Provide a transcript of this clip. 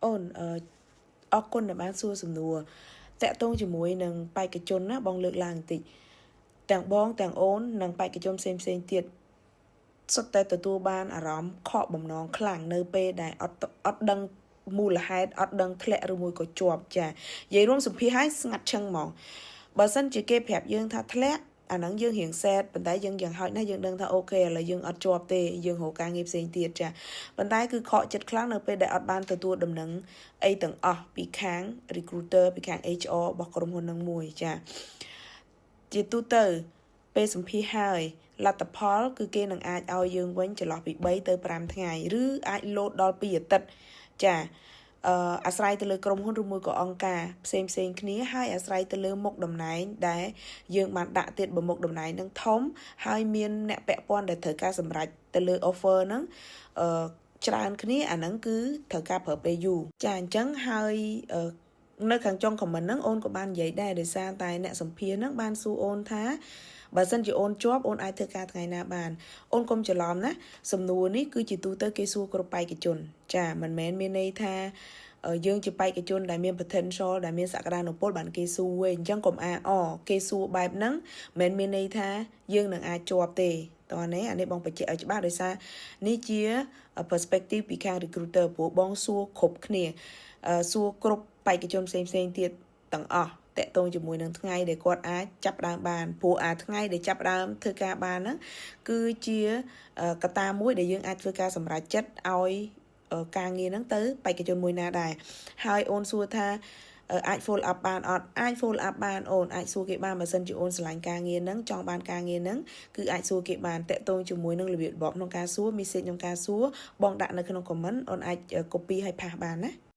អូនអរគុណដែលបានសួរសំណួរតាក់ទងជាមួយនឹងបេក្ខជនណាបងលើកឡើងបន្តិចទាំងបងទាំងអូននិងបេក្ខជនផ្សេងទៀតសុទ្ធតែទទួលបានអារម្មណ៍ខកបំណងខ្លាំងនៅពេលដែលអត់ដឹងមូលហេតុអត់ដឹងធ្លាក់ឬមួយក៏ជាប់ចានិយាយរួមសម្ភារឲ្យស្ងាត់ឈឹងហ្មងបើសិនជាគេប្រាប់យើងថាធ្លាក់អាហ្នឹងយើងរៀងសែតប៉ុន្តែយើងយ៉ាងហោចណាស់យើងដឹងថាអូខេឥឡូវយើងអត់ជាប់ទេយើងរកការងារផ្សេងទៀតចាប៉ុន្តែគឺខកចិត្តខ្លាំងនៅពេលដែលអត់បានទទួលដំណឹងអីទាំងអស់ពីខាង recruiter ពីខាង HR របស់ក្រុមហ៊ុននឹងមួយចាជាទូទៅពេលសម្ភាសហើយលទ្ធផលគឺគេនឹងអាចឲ្យយើងវិញចន្លោះពី3ទៅ5ថ្ងៃឬអាចលោតដល់2អាទិត្យចាអាស្រ័យទៅលើក្រុមហ៊ុនឬមួយក៏អង្គការផ្សេងគ្នាហើយអាស្រ័យទៅលើមុខតំណែងដែលយើងបានដាក់ទៀតបើមុខតំណែងនឹងធំហើយមានអ្នកពាក់ព័ន្ធដែលត្រូវការសម្រេចទៅលើ offer ហ្នឹងច្រើនគ្នាអាហ្នឹងគឺត្រូវការប្រើពេលយូរចាអញ្ចឹងហើយនៅខាងចុង comment ហ្នឹងអូនក៏បាននិយាយដែរដោយសារតែអ្នកសម្ភាសហ្នឹងបានសួរអូនថាបើសិនជាអូនជាប់អូនអាចធ្វើការថ្ងៃណាបានអូនកុំច្រឡំណាសំណួរនេះគឺជាទូទៅគេសួរគ្រប់បេក្ខជនចាមិនមែនមានន័យថាយើងជាបេក្ខជនដែលមាន potential ដែលមានសក្តានុពលបានគេសួរវិញអញ្ចឹងកុំគេសួរបែបហ្នឹងមិនមានន័យថាយើងនឹងអាចជាប់ទេតោះនេះអានេះបងបញ្ជាក់ឲ្យច្បាស់ដោយសារនេះជា perspective ពីខាង recruiter ព្រោះបងសួរគ្រប់គ្នាសួរគ្រប់បេក្ខជនផ្សេងទៀតទាំងអស់តកតងជាមួយនឹងថ្ងៃដែលគាត់អាចចាប់ផ្ដើមបានព្រោះថ្ងៃដែលចាប់ផ្ដើមធ្វើការបានហ្នឹងគឺជាកត្តាមួយដែលយើងអាចធ្វើការសម្រេចចិត្តឲ្យការងារហ្នឹងទៅបេក្ខជនមួយណាដែរហើយអូនសួរថាអាច follow up បានអត់អាច follow up បានអូនអាចសួរគេបានបើសិនជាអូនឆ្លាញ់ការងារហ្នឹងចង់បានការងារហ្នឹងគឺអាចសួរគេបានតកតងជាមួយនឹងរបៀបរបបក្នុងការសួរ message ក្នុងការសួរបងដាក់នៅក្នុង comment អូនអាច copy ឲ្យផាសបានណា